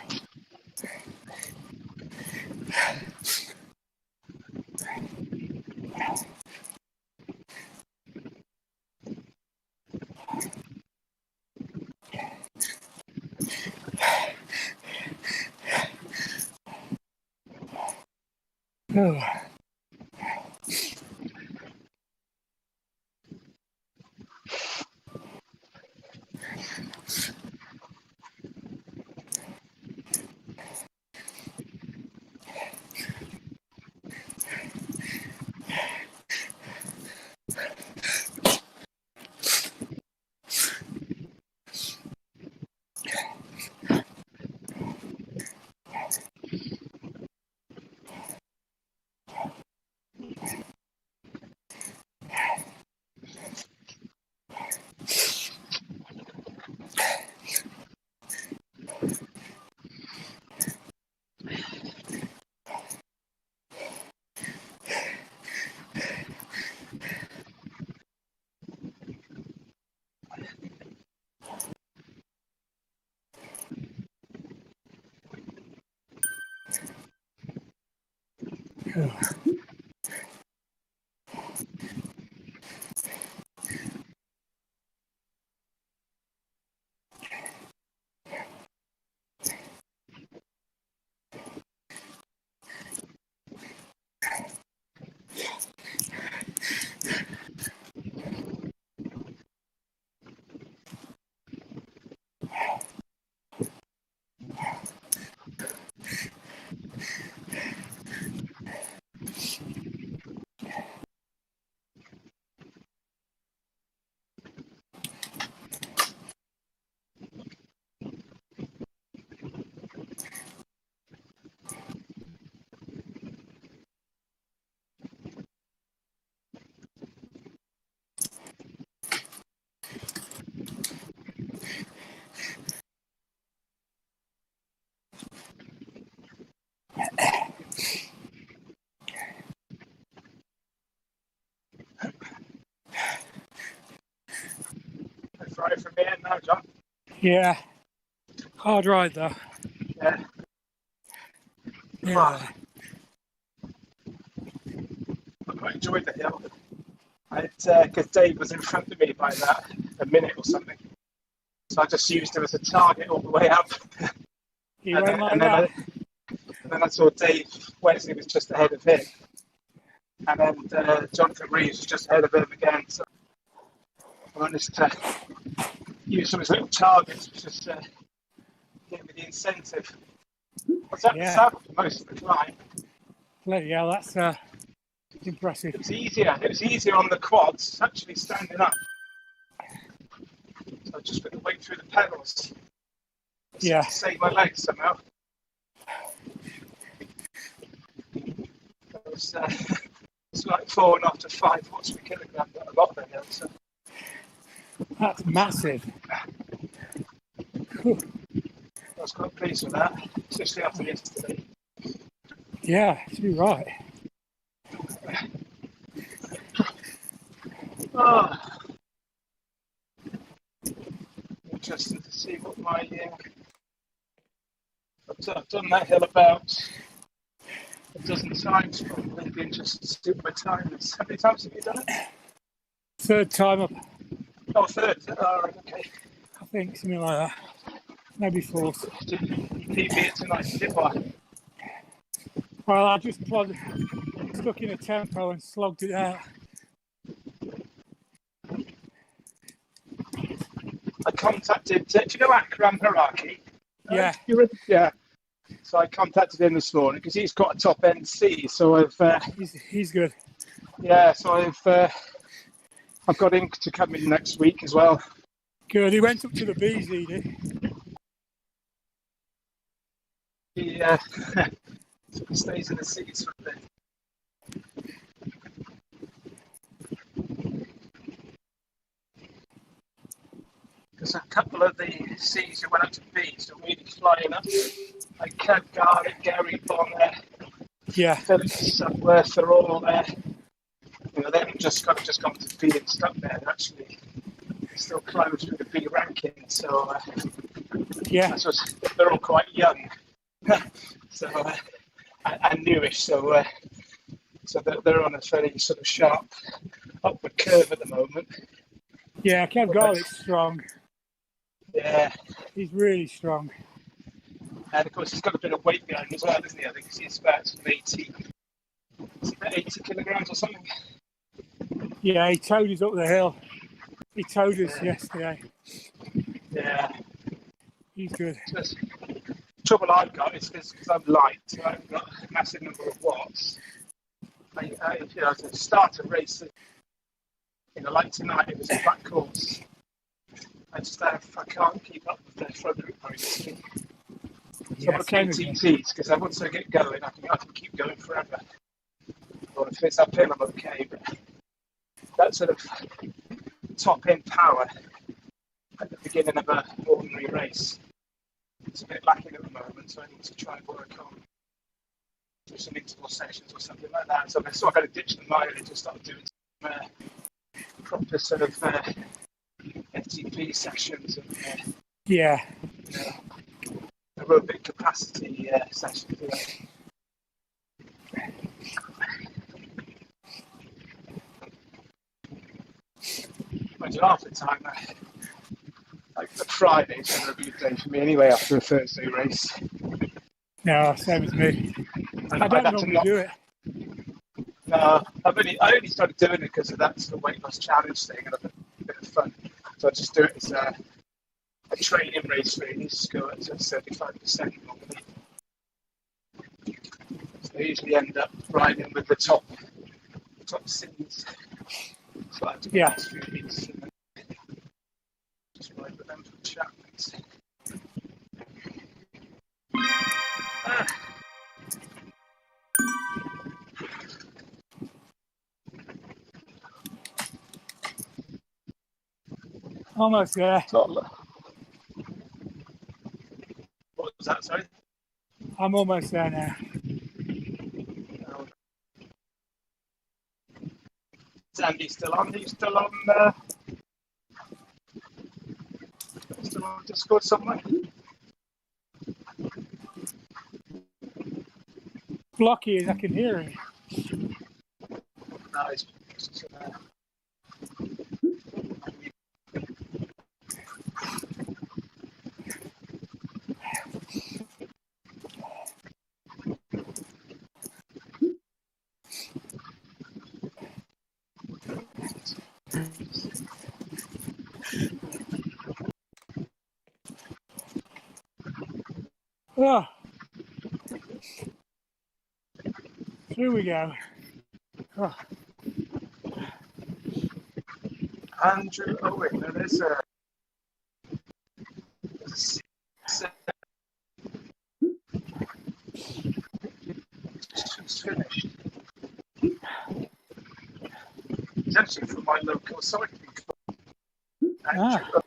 S4: That's right from here now, John.
S6: Yeah. Hard ride though.
S4: Yeah.
S6: Yeah.
S4: I quite enjoyed the hill. Because Dave was in front of me by about a minute or something. So I just used him as a target all the way up.
S6: You went like that?
S4: And then I saw Dave Wesley was just ahead of him. And then Jonathan Reeves was just ahead of him again. So I managed to use some of his little targets, which just gave me the incentive. I was at the saddle for most of the climb.
S6: Bloody hell, that's impressive.
S4: It was easier on the quads, actually standing up. So I just got to wait through the pedals.
S6: Yeah.
S4: To save my legs somehow. It's like 4 and after 5 watts per kilogram, but a lot there now. So.
S6: That's massive.
S4: I was quite pleased with that, especially after yesterday.
S6: Yeah, you're right.
S4: Oh. Interesting to see what my I've done that hill about a dozen times probably. Be interested to see what my time is. How many times have you done it?
S6: Third time up.
S4: Oh, third. Oh, right, okay.
S6: I think something like that. Maybe fourth.
S4: You PB it tonight, did what?
S6: Well, I just stuck in a tempo and slogged it out.
S4: I contacted, do you know Akram Haraki?
S6: Yeah.
S4: Yeah. So I contacted him this morning because he's got a top end C. So I've.
S6: He's good.
S4: Yeah. So I've got him to come in next week as well.
S6: Good. He went up to the B's, he did.
S4: He stays in the C's for a bit. Because a couple of the C's who went up to B's are really flying up. Like Kev Garlic, Gary Bonner, Philip Sutworth, they're all there. You know, they haven't just gone to B and stuck there. They're actually still climbing through the B ranking. So
S6: Yeah.
S4: So they're all quite young, so and newish. So they're on a fairly sort of sharp upward curve at the moment.
S6: Yeah, Kev Garlick's strong.
S4: Yeah.
S6: He's really strong.
S4: And of course, he's got a bit of weight behind him as well, isn't he? I think he's about 80 kilograms or something.
S6: Yeah, he towed us up the hill. He towed us yesterday.
S4: Yeah.
S6: He's good.
S4: The trouble I've got is because I'm light, so I've got a massive number of watts. To start a race, like tonight, it was a flat course. I can't keep up with the front group very easily. So I'm looking at TTs because once I get going, I can keep going forever. Or if it's uphill, I'm okay, but that sort of top end power at the beginning of an ordinary race, it's a bit lacking at the moment, so I need to try and work on do some interval sessions or something like that. So I've got to ditch the mileage and start doing some proper sort of FTP sessions and aerobic capacity sessions. Half the time, like the Friday's going to be a day for me anyway after a Thursday race.
S6: No, same as me. I don't normally do it.
S4: No, I only started doing it because of that sort of weight loss challenge thing, and I've had a bit of fun. So I just do it as a training race really, just go at 35% normally. So I usually end up riding with the top scenes. So I have to go last few weeks and just ride with them for challenges.
S6: Almost there.
S4: What was that, sorry?
S6: I'm almost there now.
S4: Is Andy still on? Are you still on Discord somewhere?
S6: Blocky as I can hear him.
S4: No, it's
S6: Oh. Here we go. Oh.
S4: Andrew Owen. No, there's a it's finished. It's actually from my local cycling club. Andrew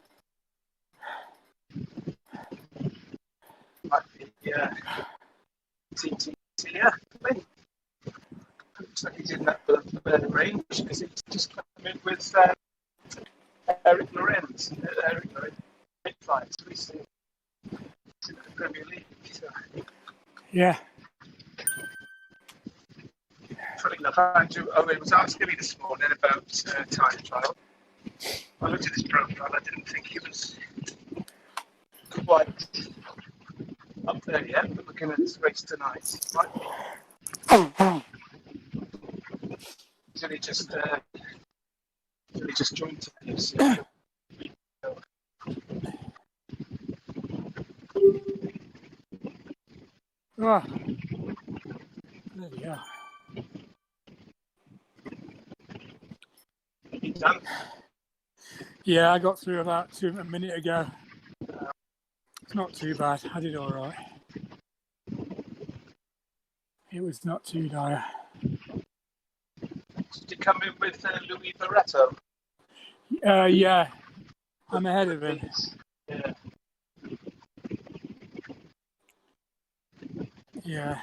S4: might be TT here. Looks like he's in that range because he's just come in with Eric Lorenz. Eric Lorenz, fights recently in the Premier League. So.
S6: Yeah.
S4: Funny enough, Andrew Owen was asking me this morning about time trial. I looked at his profile. I didn't think he was quite up there yet, but looking at his race tonight, might be. He's only just joined today. So.
S6: Oh. There we go.
S4: You done?
S6: Yeah, I got through about a minute ago. It's not too bad. I did all right. It was not too dire.
S4: Did you come in with Louis Barreto?
S6: Yeah, I'm ahead of him.
S4: Yeah.
S6: Yeah.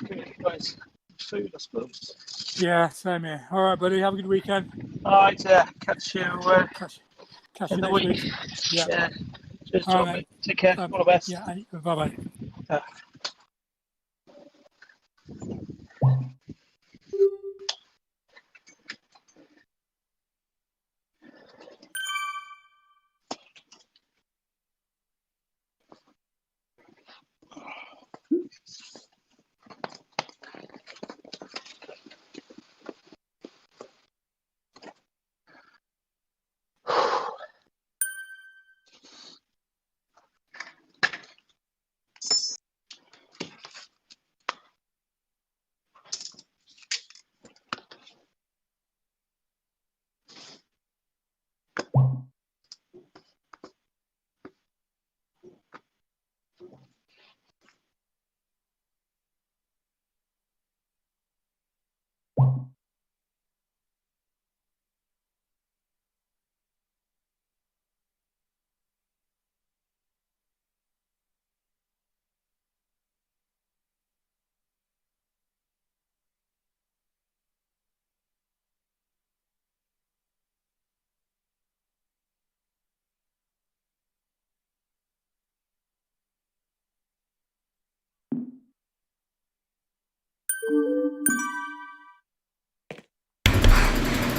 S4: Okay, guys. Food, I suppose.
S6: Yeah, same here. All right, buddy. Have a good weekend.
S4: All right, catch you.
S6: Catch
S4: in
S6: you
S4: the
S6: next
S4: week.
S6: week. Yeah.
S4: Yeah. Cheers,
S6: All
S4: John,
S6: right,
S4: mate. Take care.
S6: mate.
S4: All the best.
S6: Yeah, bye bye.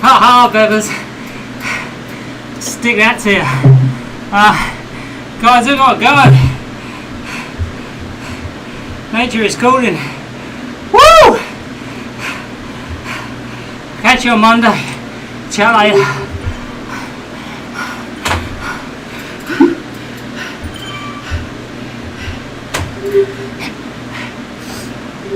S1: Ha ha, beggars. Stick that to you. Guys, I've got to go. Nature is calling. Woo! Catch you on Monday. Chat later.